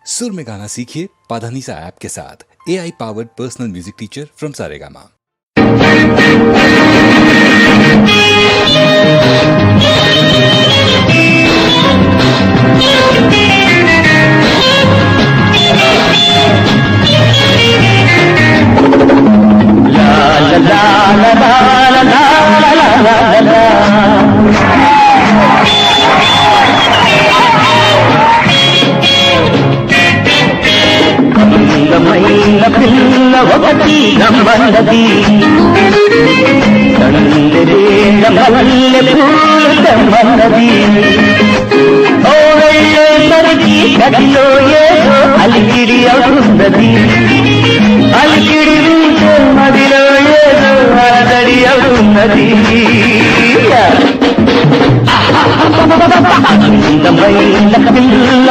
सुर में गाना सीखिए पाधानीसा ऐप के साथ। AI powered personal music teacher from Saregama. పిల్ల ఒకటి నమ్మన్నది మల్లె పూలు తెమ్మన్నది. ఓ వెళ్ళేసరికి గదిలో ఏదో అలికిడి అవుతున్నది. అలికిడి మదిలో ఏదో అలదడి అవుతున్నది. అందమైన పిల్ల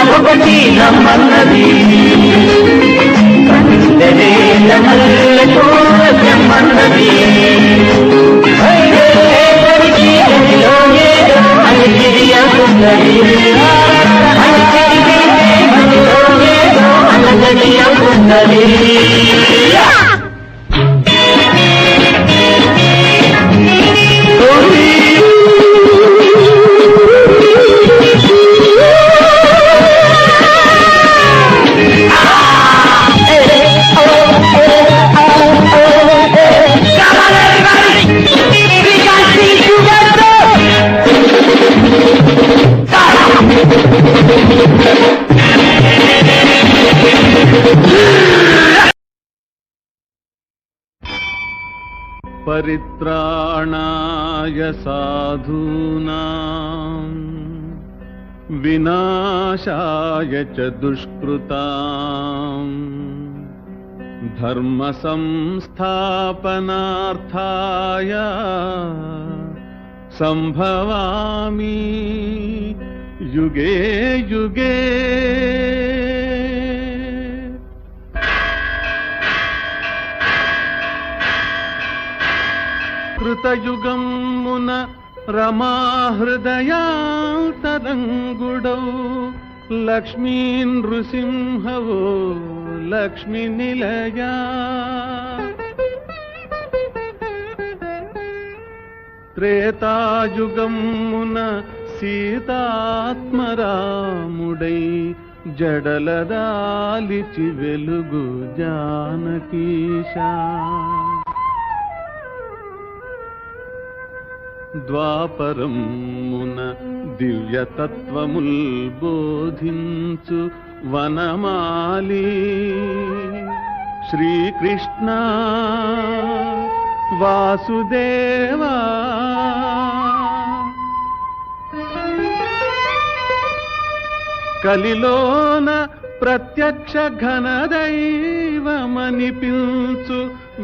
ఒకటి రమ్మన్నది. వేళ మల్లె పూలు తెమ్మన్నది. परित्राणाय साधूनां विनाशाय च दुष्कृतां धर्म संस्थापनार्थाय संभवामि యుగే యుగే కృతయుగమున రమాహృదయాంతరంగుడౌ లక్ష్మీ నృసింహవో లక్ష్మి నిలయా త్రేతాయుగమున సీతాత్మరాముడై జడలదాలిచి వెలుగు జానకీశా ద్వాపరమున దివ్యతత్వముల్ బోధించు వనమాలి శ్రీకృష్ణ వాసుదేవా కలిలోన ప్రత్యక్ష ఘనదైవమనిపించు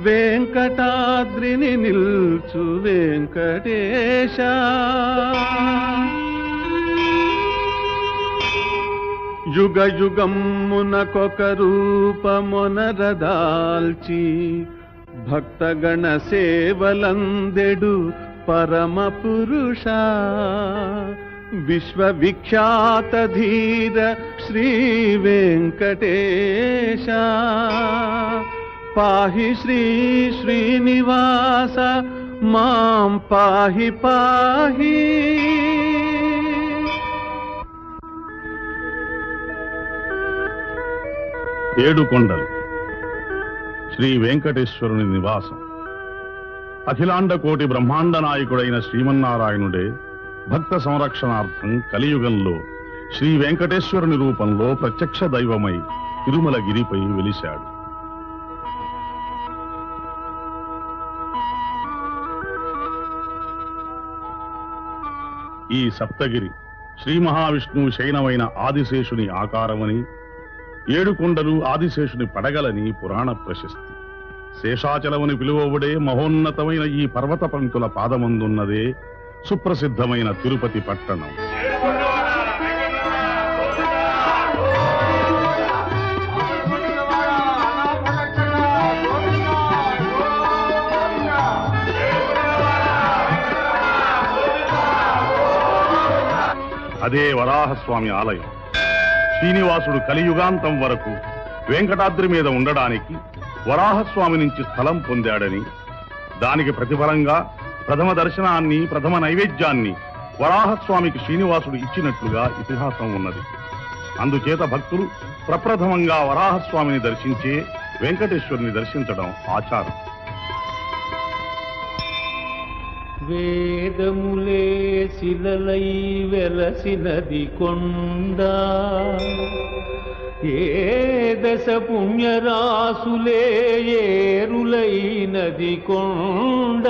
వెంకటాద్రిని నిల్చు వెంకటేశ యుగ యుగమునకొక రూపమొనరదాల్చి భక్తగణ సేవలందెడు పరమ పురుష విశ్వవిఖ్యాత ధీర శ్రీ వెంకటేశ పాహి శ్రీ శ్రీనివాస మాం పాహి పాహి. ఏడుకొండలు శ్రీ వెంకటేశ్వరుని నివాసం. అఖిలాండ కోటి బ్రహ్మాండ నాయకుడైన శ్రీమన్నారాయణుడే భక్త సంరక్షణార్థం కలియుగంలో శ్రీ వెంకటేశ్వరుని రూపంలో ప్రత్యక్ష దైవమై తిరుమలగిరిపై వెలిశాడు. ఈ సప్తగిరి శ్రీ మహావిష్ణువు శయనమైన ఆదిశేషుని ఆకారమని, ఏడుకొండలు ఆదిశేషుని పడగలని పురాణ ప్రశస్తి. శేషాచలముని పిలువబడే మహోన్నతమైన ఈ పర్వత పంక్తుల పాదమందున్నదే సుప్రసిద్ధమైన తిరుపతి పట్టణం. అదే వరాహస్వామి ఆలయం. శ్రీనివాసుడు కలియుగాంతం వరకు వెంకటాద్రి మీద ఉండడానికి వరాహస్వామి నుంచి స్థలం పొందాడని, దానికి ప్రతిఫలంగా ప్రథమ దర్శనాన్ని, ప్రథమ నైవేద్యాన్ని వరాహస్వామికి శ్రీనివాసుడు ఇచ్చినట్లుగా ఇతిహాసం ఉన్నది. అందుచేత భక్తులు ప్రప్రథమంగా వరాహస్వామిని దర్శించే వెంకటేశ్వరుని దర్శించడం ఆచారం. వేదములే శిలలై వెలసినది కొండ, ఏ దశ పుణ్యరాసులే ఏరులైనది కొండ,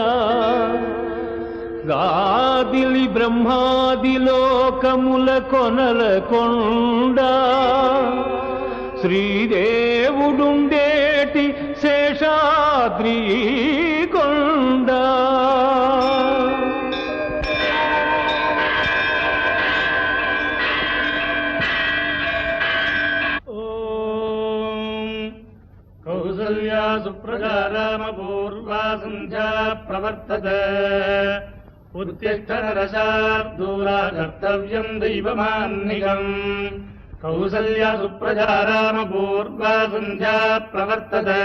గాదిలి బ్రహ్మాది లోకముల కొనల కొండ, శ్రీదేవుడుండేటి శేషాద్రి కొండ. కౌసల్యా సుప్రజా రామ పూర్వా సంధ్యా ప్రవర్తతే, ఉత్తిష్ట నరశార్దూలా కర్తవ్యం దైవమాన్నికం. కౌసల్యా సుప్రజా రామ పూర్వా సంధ్యా ప్రవర్తతే,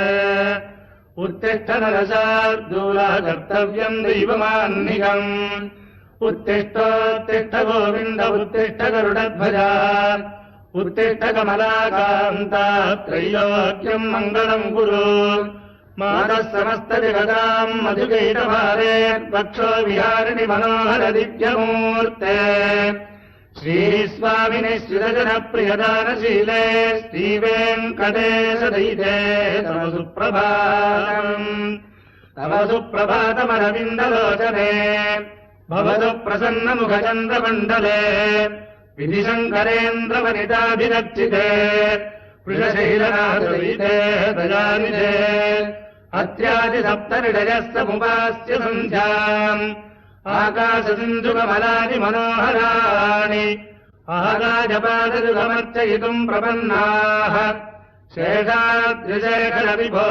ఉత్తిష్ట నరశార్దూలా కర్తవ్యం దైవమాన్నికం. ఉత్తిష్టోత్తిష్ట గోవింద ఉత్తిష్ట గరుడధ్వజా, ఉత్తిష్ట కమలాకాంత త్రైలోక్యం మంగళం కురు. మాతః సమస్త జగదాం మధుకైటభారే వక్షో విహారిణి మనోహర దివ్యమూర్తే. శ్రీస్వామిని శ్రీజన ప్రియదానశీలే శ్రీ వెంకటేశ దైతే తమ సుప్రభాతం. తమ సుప్రభాతమరవిందలోచనే భవతు ప్రసన్న ముఖచంద్రమండలే. విధిశంకరేంద్ర వనితాభిరక్షితే వృషశైలనాథైతే దయానిధే. అత్యాది సప్తనిడయస్తముపాస్య సంధ్యాం ఆకాశ సింధుకమలాని మనోహరాణి. అహరాజపాదరుగమర్చయితుम् ప్రపన్నాః శేషాద్రిశేఖర విభో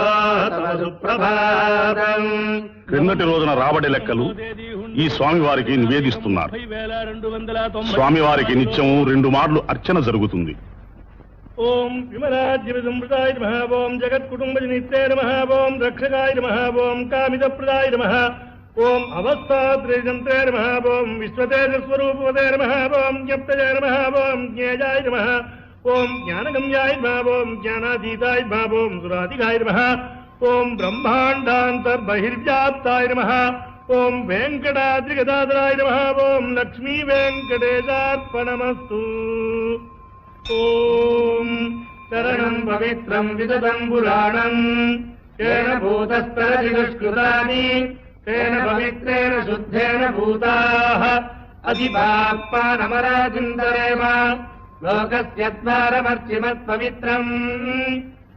తవ సుప్రభాతం. క్రిందటి రోజున రాబడి లెక్కలు ఈ స్వామివారికి నివేదిస్తున్నారు. స్వామివారికి నిత్యము 2 మార్లు అర్చన జరుగుతుంది. ఓం విమలాద్యమృతాయ నమః. ఓం జగత్కుటుంబజనిత్యే నమః. ఓం రక్షకాయ నమః. ఓం కామితప్రదాయ నమః. ఓం అవస్థాత్రేజంతే నమః. ఓం విశ్వతేజస్వరూపవతే నమః. ఓం జ్ఞప్తజే నమః. ఓం జ్ఞేయాయ నమః. ఓం జ్ఞానగమ్యాయ నమః. ఓం జ్ఞానాతీతాయ నమః. ఓం సురాధికాయ నమః. ఓం బ్రహ్మాండాంతర్బహిర్వ్యాప్తాయ నమః. ఓం వెంకటాద్రిగదాధరాయ నమః. ఓం లక్ష్మీ వెంకటేశార్పణమస్తు. ఓం శరణం పవిత్రం విదతం పురాణం తేన భూతస్తరతి దుష్కృతాని తేన పవిత్రేణ శుద్ధేన భూతాః అధిపాప్పానమరాజిందరేమ లోకస్యద్వారమర్చిమత్పవిత్రం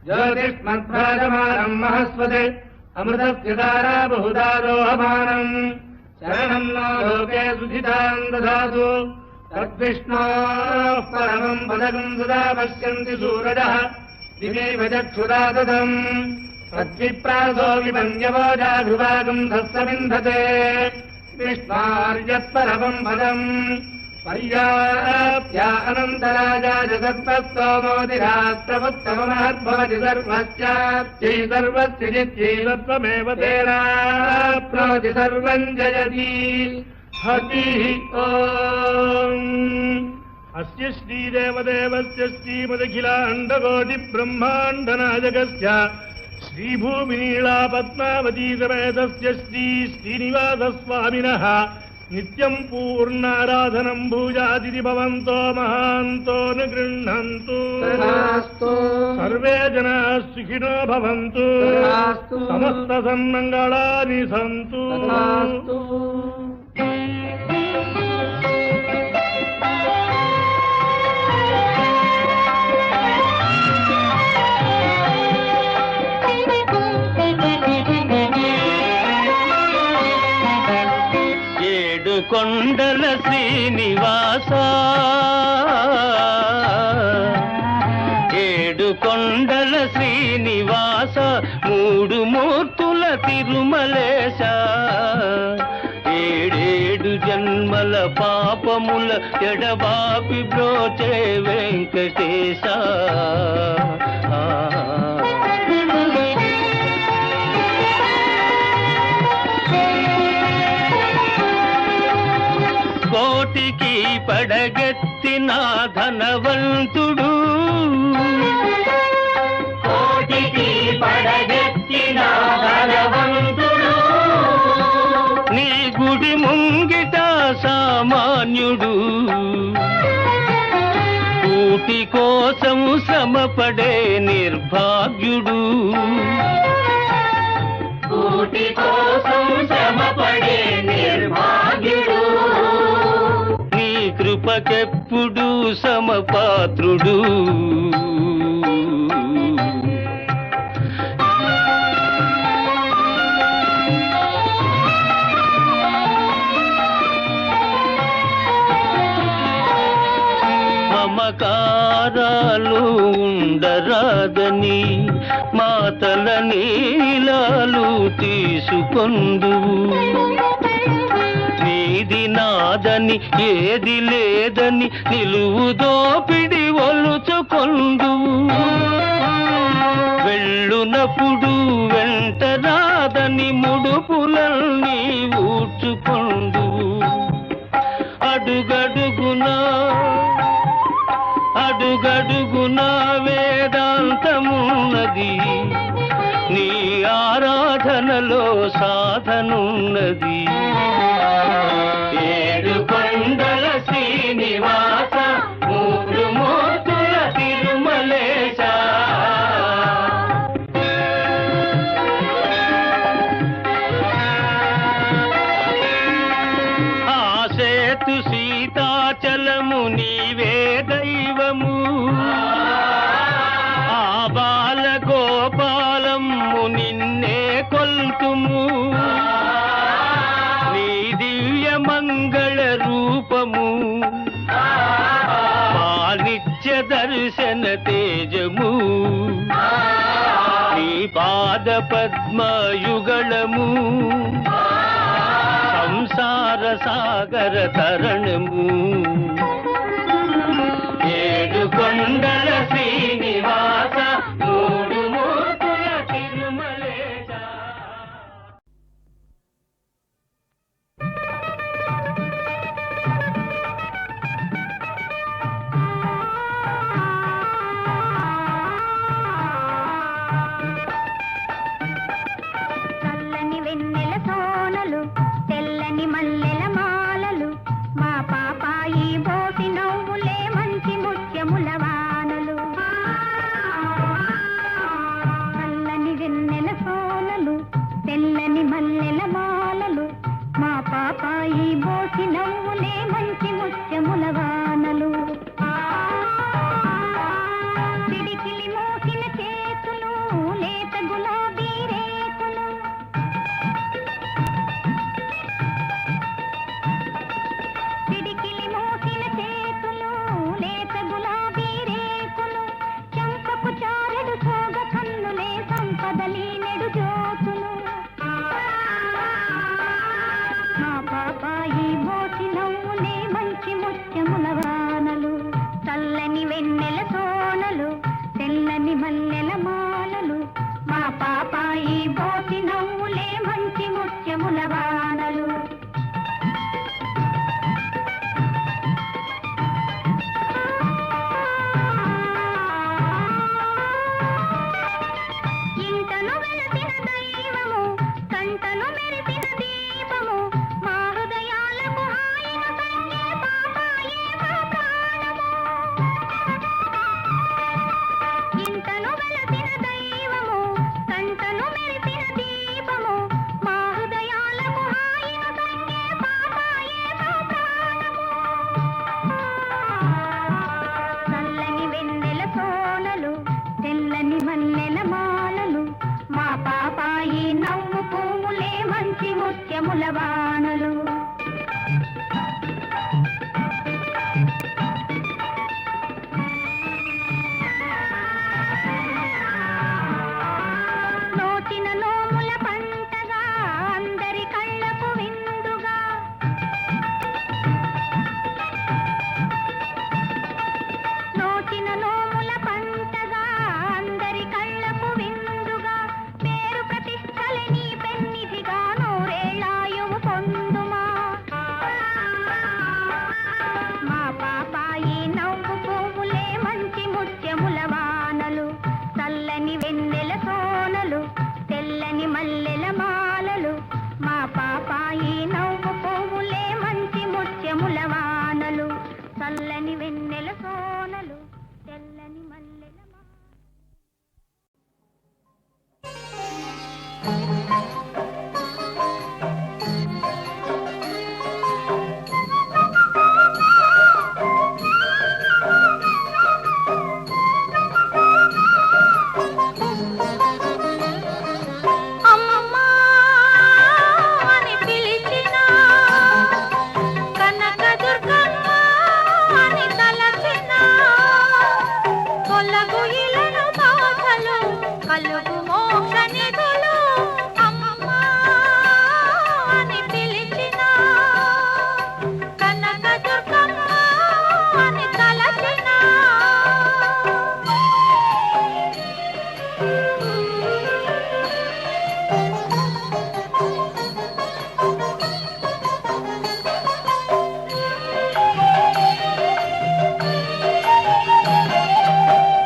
జ్యోతిష్మద్భాజమానం మహస్వదే అమృతస్య ధారా బహుదా దోహమానం శరణం నో లోకే సుధితాం దదాతు తద్విష్ణోః పరమం పదకం సదా పశ్యంతి సూరజః దివైవ చక్షురాదదం తద్విప్రాసో విమన్యవోజాభివాగం ధస్సమింధతే విష్ణార్యత్పరమం పదం పర్యాప్య అనంతరాజా జగత్పస్తోమోదిరాత్రముత్తమమహద్భవతి సర్వస్యాప్త్యై సర్వస్య జిత్యై తత్వమేవ తేనాప్నోతి సర్వం జయతి. హరి ఓం. అస్య శ్రీదేవదేవస్య శ్రీమదఖిలాండకోటి బ్రహ్మాండనాయకస్య శ్రీభూమినీళా పద్మావతీ సమేతస్య శ్రీ శ్రీనివాసస్వామినః నిత్యం పూర్ణారాధనం భూజాదితి భవంతో మహాంతో నిగృహ్ణంతు. సర్వే జనాః సుఖినో భవంతు. సమస్త సన్మంగళాని సంతు. కొండల శ్రీనివాస ఏడు కొండల శ్రీనివాస మూడు మూర్తుల తిరుమలేశ ఏడేడు జన్మల పాపముల ఎడబాపి బ్రోచే వెంకటేశ. కోటికి పడగెత్తిన ధనవంతుడు కోటికి పడగెత్తిన ధనవంతుడు నీ గుడి ముంగిట సామాన్యుడు కూటి కోసం శ్రమపడే నిర్భాగ్యుడు కూటి కోసం శ్రమపడే నిర్భాగ్యుడు కృపకెప్పుడు సమపాత్రుడు. మమకారాలు ఉండరాదని మాతల నీలాలు తీసుకొందువు. నీది నాదని ఏది లేదని నిలువు దోపిడి ఒలుచుకొందువు. వెళ్ళునప్పుడు వెంట రాదని ముడుపులన్నీ ఊడ్చుకొందువు. అడుగడుగునా వేదాంతమున్నది నీ ఆరాధనలో సాధనున్నది. ఏడు కొండల శ్రీనివాస మూడు మూర్తుల తిరుమలేశ ఆ సేతు సీతాచలము నీవే దైవము. ఆ బాల గోపాలము నిన్నే కొల్తుము. నిత్య దర్శన తేజము నీ పాద పద్మయుగళము సంసార సాగర తరణము ఏడు కొండల శ్రీనివాస మూడు మూర్తుల తిరుమలేశ. చల్లని వెన్నెల సోనలు తెల్లని మల్లెల మాలలు మా పాపాయి బోటి నవ్వులే మంచి ముత్యముల వానలు. చల్లని వెన్నెల సోనలు తెల్లని మల్లెల మాలలు మా పాపాయి బోటి నవ్వులే మంచి ముత్యముల వానలు. పిడికిలి మోసిన చేతులు లేత గులాబీ రేకులు పిడికిలి మోసిన చేతులు లేత గులాబీ రేకులు చంపకు చారడు సోగ కన్నులే సంపదలి నెడు జ్యోతులు. మా పాపాయి బోటి నవ్వులే మంచి ముత్యముల వానలు. చల్లని వెన్నెల సోనలు తెల్లని మల్లెల మాలలు మా పాపాయి బోటి నవ్వులే మంచి ముత్యముల వానలు. ఇంటను వెలసిన దైవము కంటను మెరిసిన దీపము మా హృదయాలకు హాయిన సంగే పాపాయే మా ప్రాణము. ఇంటను వెలసిన దైవము కంటను మెరిసిన దీపము మా హృదయాలకు హాయిన సంగే పాపాయే మా ప్రాణము. చల్లని వెన్నెల సోనలు తెల్లని మల్లెల మాలలు మా పాపాయి నవ్వు పువ్వులే మంచి ముత్యముల వానలు. నోచిన నోముల పంటగా అందరి కళ్ళకు విందుగా నోచిన నోముల పంటగా అందరి కళ్ళకు విందుగా పేరు ప్రతిష్టలే నీ పెన్నిధిగా నూరేళ్ళాయువు పొందుమా. మా పాపాయి నవ్వు పువ్వులే మంచి ముత్యముల వానలు. చల్లని వెన్నెల సోనలు తెల్లని మల్లెల మాలలు మా పాపాయి నవ్వు పువ్వులే మంచి ముత్యముల వానలు. చల్లని వెన్నెల సోనలు తెల్లని మల్లెల అమ్మా అని పిలిచిన కనకదుర్గమ్మ అని తలచిన కొలగు ఇలను బాధలు కలుగు మోక్ష నిధులు. అమ్మా అని పిలిచిన కనకదుర్గమ్మ అని తలచిన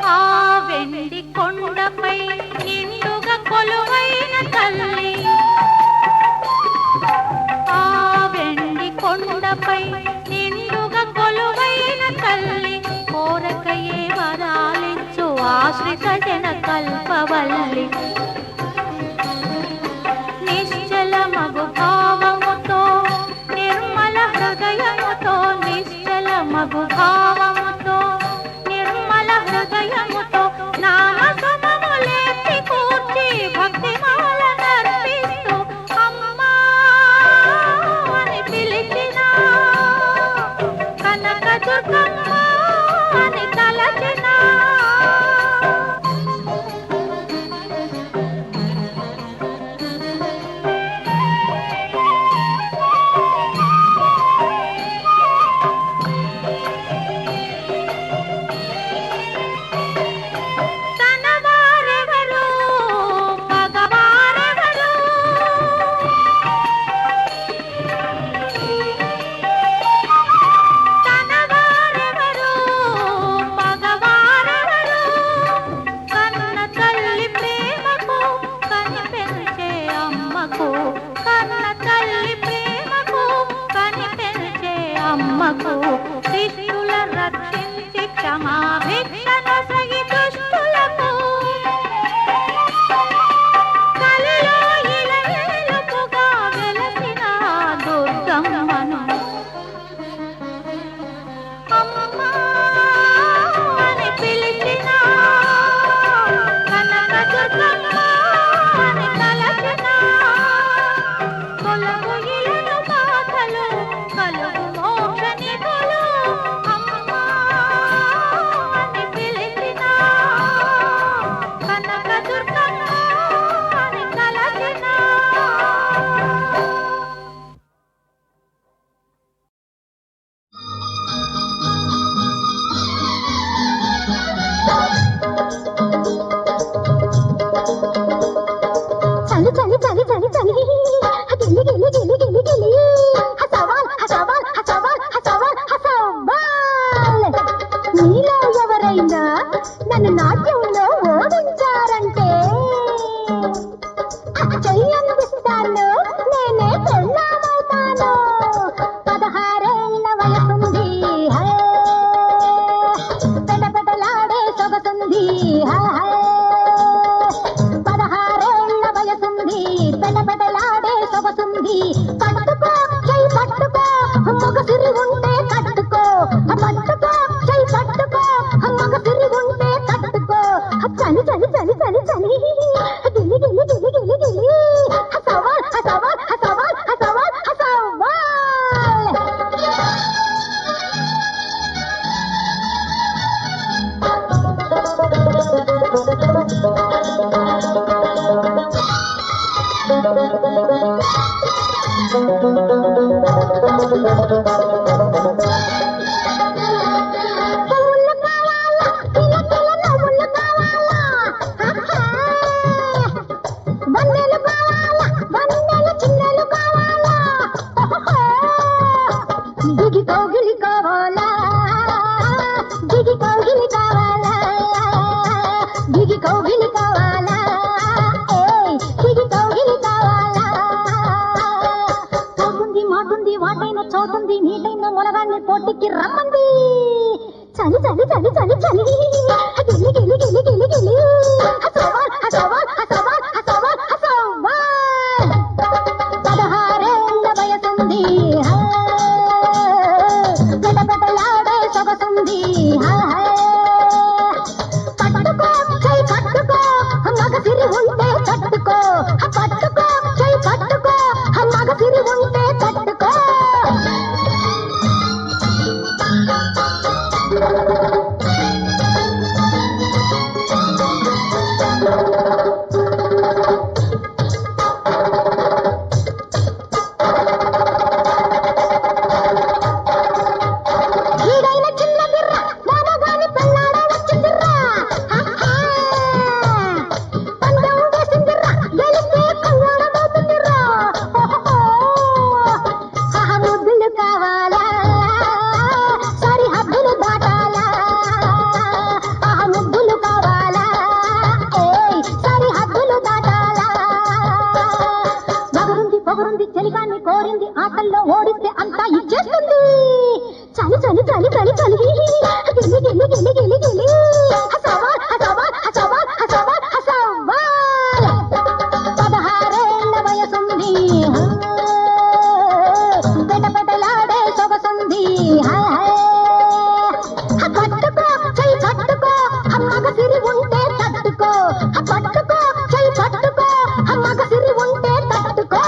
ఆ వెండి కొండపై నిండుగా కొలువైన తల్లి. ఆ వెండి కొండపై నిండుగా కొలువైన తల్లి కోరకయే వరాలించు ఆశ్రిత జన కల్పవల్లి. నిశ్చల మగు భావముతో నిర్మల హృదయముతో నిశ్చల మగు భావముతో నిర్మల హృదయముతో నామ సమములేపి కూర్చి భక్తి మాల నర్పిస్తూ అమ్మా అని పిలిచిన కనకదుర్గమ్మ అని తల ఎవరైనా నన్ను నాట్యంలో ఓడించారంటే చెయ్యందిస్తాను, నేనే పెళ్ళామవుతాను. 16 ఏళ్ల వయసుంది, పెటపెటలాడే సొగసుంది. 16 ఏళ్ల వయసుంది, పెటపెటలాడే సొగసుంది. పట్టుకో చెయ్యి పట్టుకో, మగ సిరి ఉంటే కట్టుకో. పట్టుకో చెయ్యి పట్టుకో, మగ సిరి ఉంటే కట్టుకో. చలి చలి చలి చలి చలి గిలి గిలి గిలి గిలి గిలి సవాల్ సవాల్ సవాల్ సవాల్ సవాల్. పువ్వులు కావాలా, కిల కిల నవ్వులు కావాలా, వన్నెలు కావాలా, వన్నెలు చిన్నెలు కావాలా, దిగి కౌగిలి కావాలా, దిగి కౌగిలి కావాలా, దిగి కౌగిలి కావాలా, దిగి కౌగిలి కావాలా. పోతుంది మాటుంది వాటైన చోటుంది నీటైన మొలగాన్ని పోటీకి రమ్మంది. చలి చలి చలి చలి చలి గిలి గిలి గిలి గిలి గిలి సవాల్ సవాల్ సవాల్ సవాల్ సవాల్. 16 ఏళ్ల వయసుంది, పెటపెటలాడే సొగసుంది. పట్టుకో చెయ్యి పట్టుకో, మగ సిరి ఉంటే కట్టుకో. పట్టుకో చెయ్యి పట్టుకో, మగ సిరి ఉంటే కట్టుకో. ఈడైన చిన్న బిర్ర మామగాని పెళ్ళాడ వచ్చిందిర్రా. పందెం వేసిందిర్రా, గెలిస్తే కళ్యాణమవుతుందిర్రా. ముద్దులు కావాలా, సరిహద్దులు దాటాలా. ముద్దులు కావాలా, సరిహద్దులు దాటాలా. పొగరుంది పొగరుంది చెలిగాన్ని కోరింది, ఆటల్లో ఓడిస్తే అంతా ఇచ్చేస్తుంది. చలి చలి చలి చలి చలి గిలి గిలి గిలి గిలి గిలి సవాల్ సవాల్ సవాల్ సవాల్ సవాల్. 16 ఏళ్ల వయసుంది, పెటపెటలాడే సొగసుంది. పట్టుకో చెయ్యి పట్టుకో, మగ సిరి ఉంటే తట్టుకో. పట్టుకో చెయ్యి పట్టుకో, మగ సిరి ఉంటే తట్టుకో.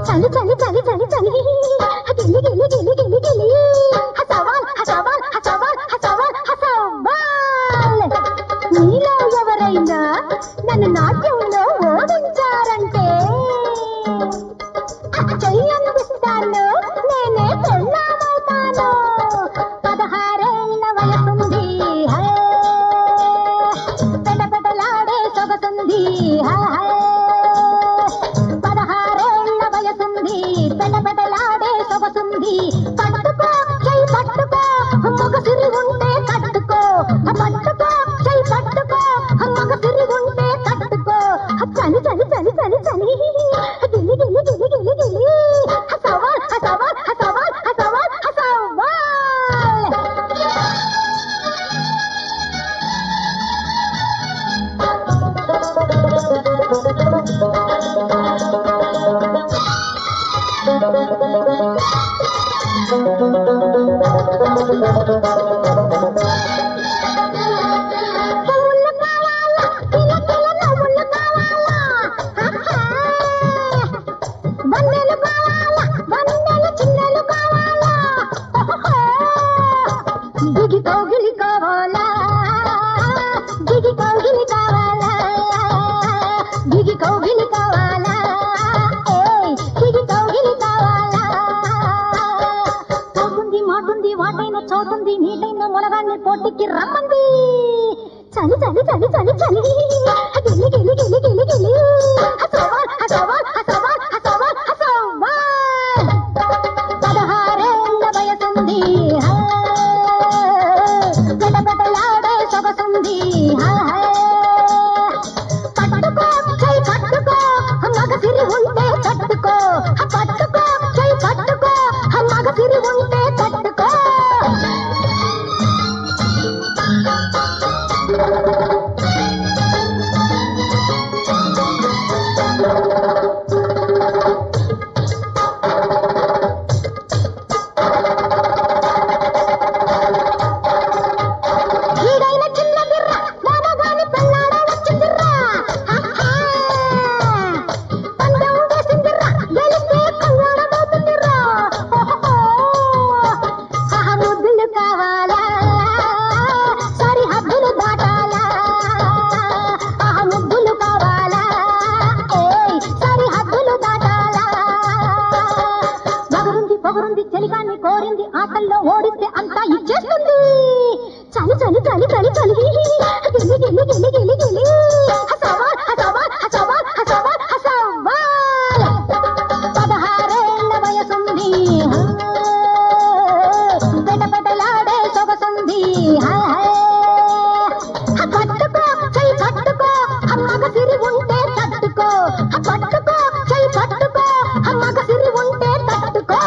చలి చలి చలి చలి చలి గిలి గిలి గిలి గిలి గిలి సవాల్ సవాల్ సవాల్ సవాల్ సవాల్. మీలో ఎవరైనా నన్ను నాట్యంలో ఓడించారంటే చెయ్యందిస్తాను, నేనే పెళ్ళామవుతాను. 16 ఏళ్ల వయసుంది, పెటపెటలాడే సొగసుంది. 16 ఏళ్ల వయసుంది, పెటపెటలాడే సొగసుంది. పట్టుకో చెయ్యి పట్టుకో, మగ సిరి ఉంటే కట్టుకో. పట్టుకో చెయ్యి పట్టుకో, మగ సిరి ఉంటే కట్టుకో. చలి చలి చలి చలి చలి గిలి గిలి గిలి గిలి గిలి సవాల్ సవాల్ సవాల్ సవాల్ సవాల్. పువ్వులు పోటీకి రమ్మంది చలి చలి చలి చలి చలి గిలి గిలి గిలి గిలి గిలి సవాల్ సవాల్ సవాల్ సవాల్ సవాల్ 16 ఏళ్ల వయసుంది గడబడలాడే సొగసుంది పట్టుకో చై పట్టుకో మగసిరి ఉంటే తట్టుకో పట్టుకో చై పట్టుకో మగసిరి ఉంటే తట్టుకో ఈడైన చిన్న బిర్ర మామగాని పెళ్ళాడ వచ్చిందిర్రా పందెం వేసిందిర్రా గెలిస్తే కళ్యాణమవుతుందిర్రా ముద్దులు కావాలా సరిహద్దులు దాటాలా ముద్దులు కావాలా సరిహద్దులు దాటాలా పొగరుంది పొగరుంది చలిగాన్ని కోరింది ఆటల్లో ఓడిస్తే అంతా ఇచ్చేస్తుంది చలి చలి చలి చలి చలి గిలి గిలి గిలి గిలి గిలి సవాల్ సవాల్ సవాల్ సవాల్ సవాల్ 16 ఏళ్ల వయసుంది పెటపెటలాడే సొగసుంది పట్టుకో చై పట్టుకో మగసిరి ఉంటే తట్టుకో పట్టుకో చై పట్టుకో మగసిరి ఉంటే తట్టుకో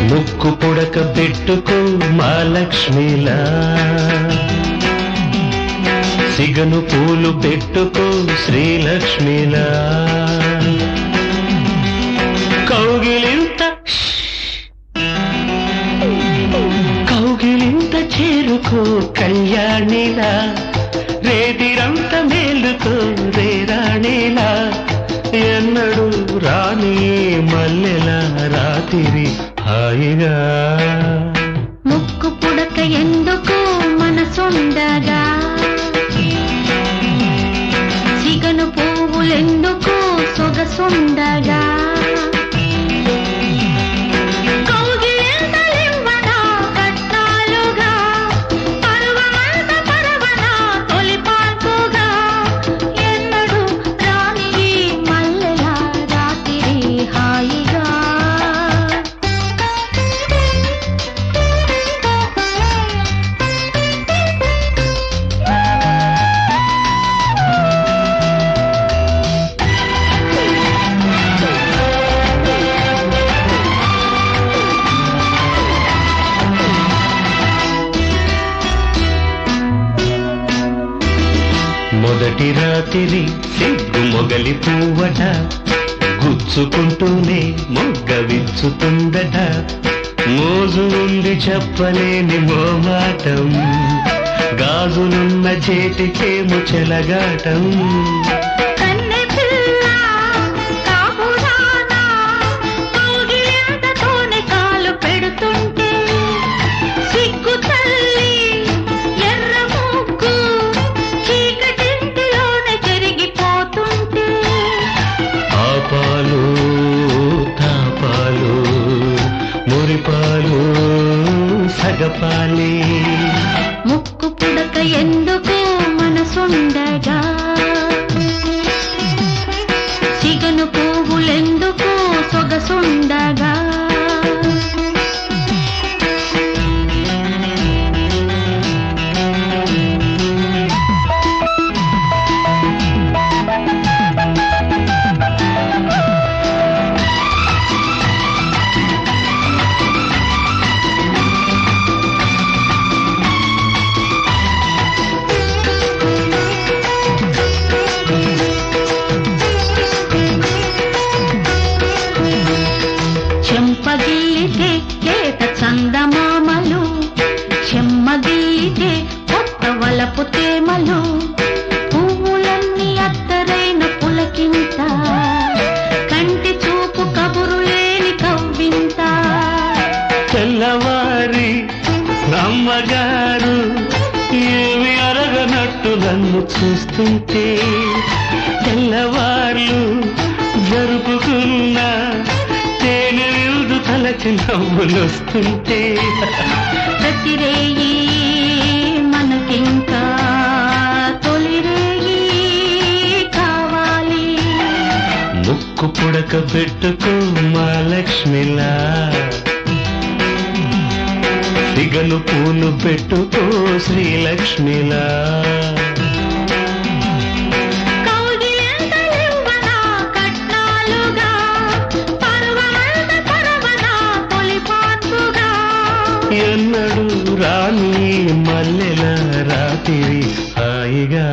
ముక్కు పుడక పెట్టుకో మా లక్ష్మిలా సిగను పూలు పెట్టుకో శ్రీలక్ష్మిలా కౌగిలింత కౌగిలింత చేరుకో కళ్యాణిలా రేతిరంత మేలుకో రేరాణిలా ఎన్నడు రాణి మల్లెల రాత్రి హాయిగా ముక్కు పుడక ఎందుకు మనసుండగా సిగను పువ్వులెందుకు సొగసుండగా కౌగిలింతలివ్వనా కట్నాలుగా పర్వమంత పరవనా తొలి పాల్పుగా ఎన్నడు రాణి మల్లెల రాత్రి హాయిగా మొదటి రాత్రి సిగ్గు మొగలి పువ్వట గుచ్చుకుంటూనే మొగ్గ విచ్చుతుందట మోజు ఉంది చెప్పలేని మోమాటం గాజులున్న చేతికేమో చెలగాటం కన్నె పిల్ల కాబురానా కౌగిలింతతోనే కాలు పెడుతుంటే సిగ్గు తల్లి ఎర్ర ముగ్గు చీకటింటిలోనే చెరిగిపోతుంటే ఆపాలు తాపాలు మురిపాలు సగపాలి ముక్కు పుడక ఎందుకు మనసుండగా సిగను పువ్వులెందుకు సొగసుండగా తెల్లవారి అమ్మగారు ఏమి అరగనట్టు నన్ను చూస్తుంటే, తెల్లవార్లు జరుపుకున్న తేనె విందు తలచి నవ్వులొస్తుంటే, ప్రతిరేయి మనకింకా తొలిరేయి కావాలి. ముక్కు పుడక పెట్టుకో మా లక్ష్మిలా, సిగను పూలు పెట్టుకో శ్రీలక్ష్మిలా. ఎన్నడు రాని మల్లెల రాత్రి హాయిగా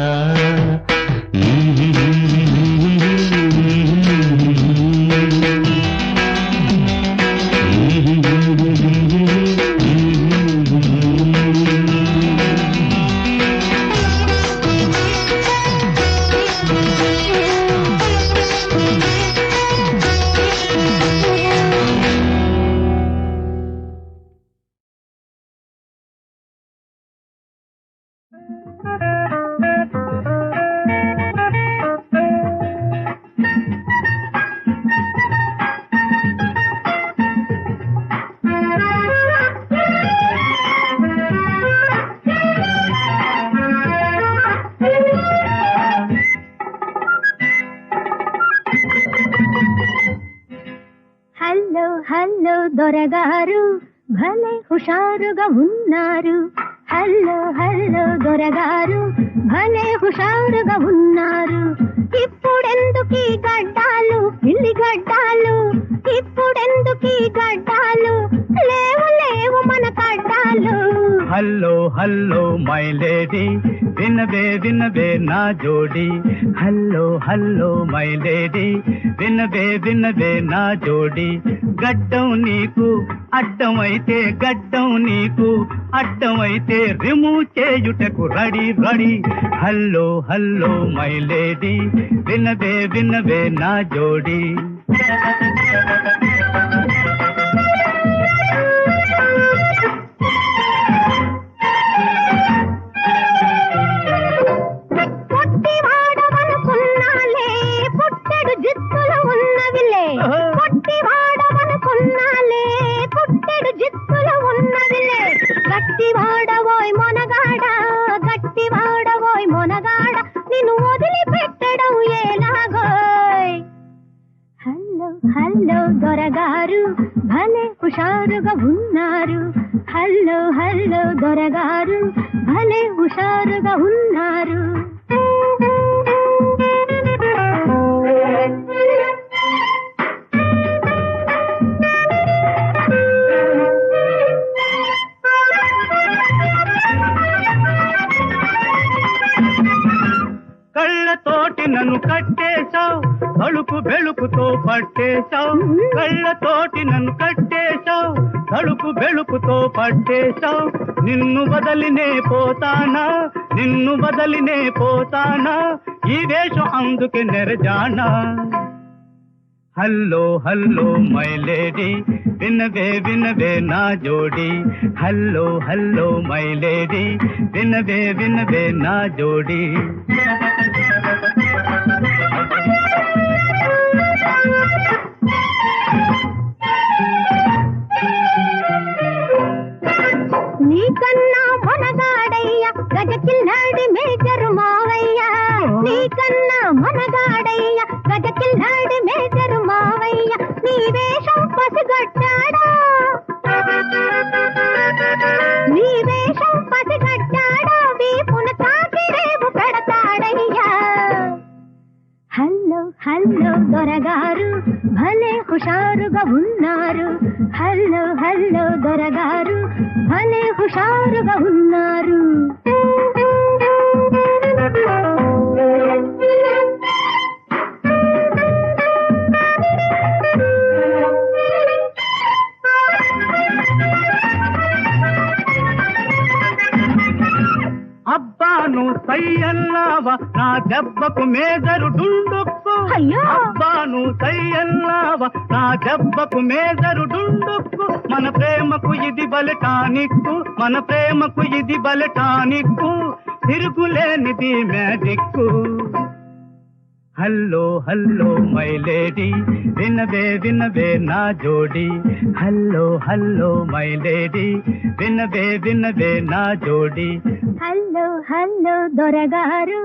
హలో హలో దొరగారు భలే హుషారుగా ఉన్నారు. హలో హలో దొరగారు భలే హుషారుగా ఉన్నారు. ఇప్పుడెందుకీ గడ్డాలు పిల్లి గడ్డాలు, ఇప్పుడెందుకీ గడ్డాలు, లేవు లేవు మన కడ్డాలు. హల్లో హల్లో మై లేడీ వినవే వినవే నా జోడి. హల్లో హల్లో మై లేడీ వినవే వినవే నా జోడి. గడ్డం నీకు అడ్డమైతే, గడ్డం నీకు అడ్డమైతే రిమూవ్ చేయుటకు ready ready. Hello hello my lady వినవే వినవే నా జోడి. గట్టివాడవోయ్ మొనగాడ, గట్టివాడవోయ్ మొనగాడ, నిన్ను వదిలిపెట్టడం ఎలాగోయ్. హల్లో హల్లో దొరగారు భలే హుషారుగా ఉన్నారు. హల్లో హల్లో దొరగారు భలే హుషారుగా ఉన్నారు. కళ్ళతోటి నన్ను కట్టేశావు, తలుపు బెళుకుతో పట్టేశావు. కళ్ళతోటి నన్ను కట్టేశావు, తలుపు బెళుకుతో పట్టేశావు. నిన్ను వదలినే పోతానా, నిన్ను వదలినే పోతానా, ఈ వేషం అందుకే నెరజానా. హల్లో హల్లో మై లేడీ వినవే వినవే నా జోడి. హల్లో హల్లో మై లేడీ వినవే వినవే నా జోడి. నీకన్నా మనగాడయ్య గజకిల్లాడి మేజరు మావయ్య, నీకన్నా మనగాడయ్య గజకిల్లాడి మేజరు మావయ్య. నీ వేషం పసిగట్టాడా, నీ వేషం పసిగట్టాడా, వీపున తాకి రేపు పెడతాడయ్యా. హల్లో హల్లో దొరగారు భలే హుషారుగా ఉన్నారు. హల్లో హల్లో దొరగారు భలే హుషారుగా ఉన్నారు. అబ్బాను సై అన్నావా, నా దెబ్బకు మేజరు డుండుక్కు. అబ్బాను సయ్యన్నావా నా దెబ్బకు మేజరు డుండుక్కు మన ప్రేమకు ఇది బలటానిక్కు మన ప్రేమకు ఇది బలటానిక్కు తిరుగులేనిది మ్యాజిక్కు హల్లో హల్లో మై లేడీ వినవే వినవే నా జోడి హల్లో హల్లో మై లేడీ వినవే వినవే నా జోడి హల్లో హల్లో దొరగారు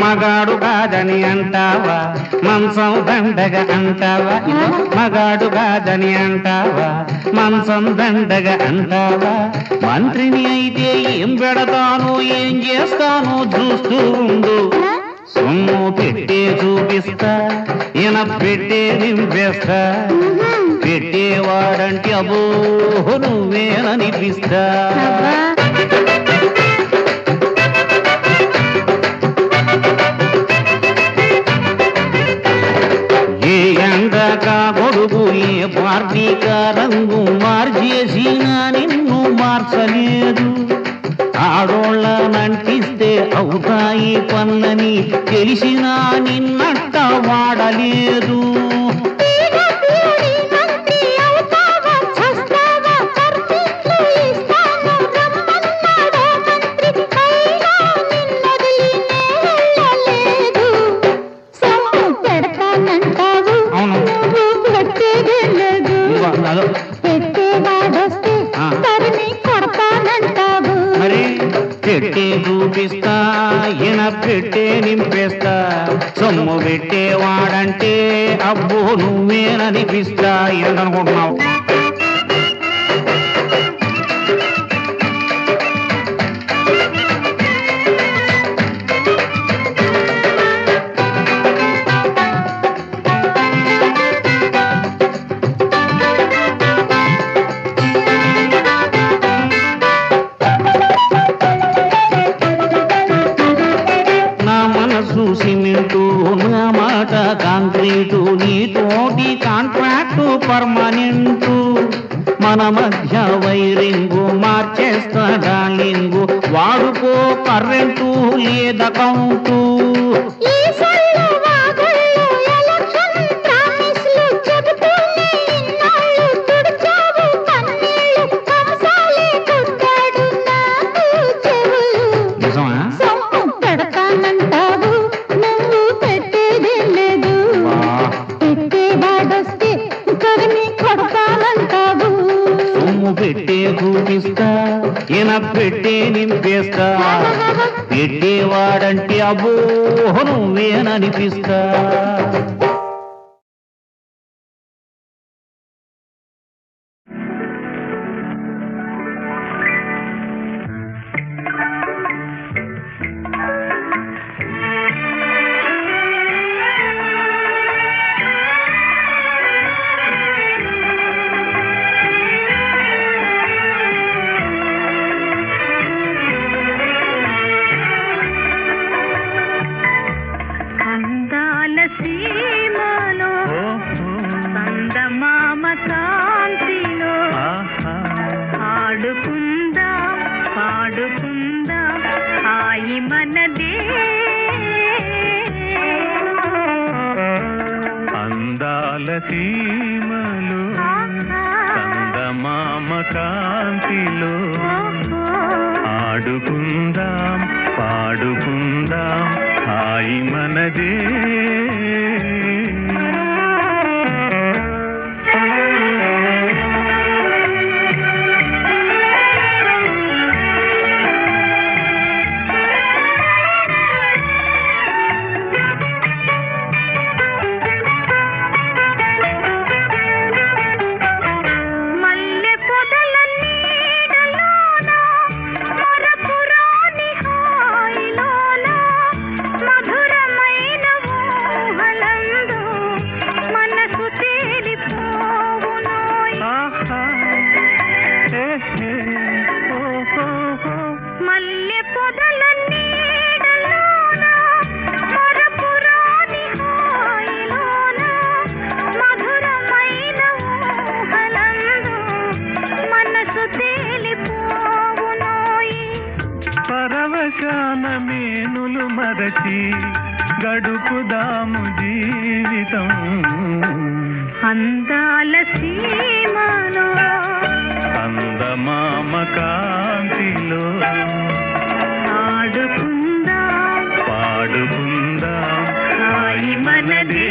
మగాడు కాదని అంటావా మంచం దండగా అంటావా మగాడు కాదని అంటావా మంచం దండగా అంటావా మంత్రిని అయితే ఏం పెడతాను ఏం చేస్తాను చూస్తూ ఉండు సొమ్ము పెట్టే చూపిస్తా ఈయన పెట్టే నింపేస్తా పెట్టేవాడంటే అబో నువ్వేననిపిస్తా ఏ ఎండక గొడుగు ఏ పార్టీక రంగు మార్చేసినా నిన్ను మార్చలేదు ఆడోళ్ళనంటిస్తే అవుతాయి పన్నని తెలిసినా నిన్నట్ట వాడలేదు పెట్టే చూపిస్తా ఈయన పెట్టే నింపేస్తా సొమ్ము పెట్టేవాడంటే అబ్బో నువ్వేననిపిస్తా ఏంటనుకుంటున్నావు సిమెంటు నా మాట కాంక్రీటు నీతోటి కాంట్రాక్టు పర్మనెంటు మన మధ్య వైరింగు మార్చేస్తా డార్లింగు వాడుకో కరెంటు లేదకౌంటు పెట్టే చూపిస్తా ఈయన పెట్టే నింపేస్తా పెట్టేవాడంటే అబ్బో నువ్వేననిపిస్తా అందాల సీమలో చందమామ కాంతిలో ఆడుకుందాం పాడుకుందాం హాయి మనదే పరవశానమేనులు మరచి గడుపుదాము జీవితం అందాల సీమలో చందమామ కాంతిలో ఆడుకుందాం పాడుకుందాం హాయి మనదే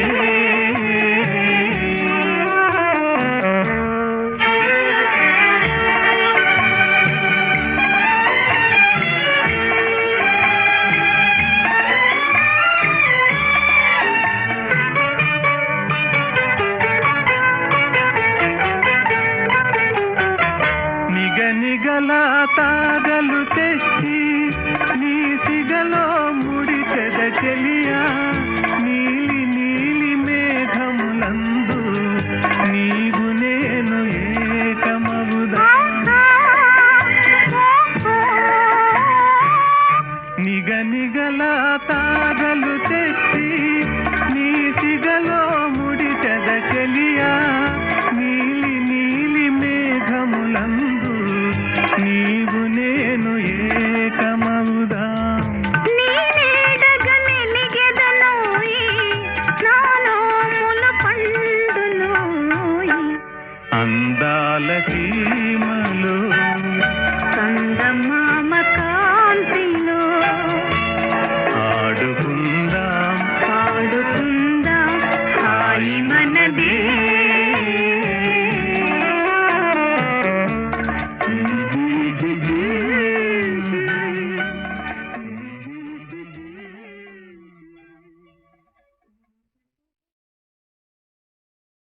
నిగనిగల తాగలు తెచ్చి నీ సిగలో ముడి చెద చెలియా నీలి నీలి మేఘములందు నీవు నేను ఏకమగుదా నిగనిగల తాగలు తెచ్చి నీ సిగలో ముడి చెద చెలియా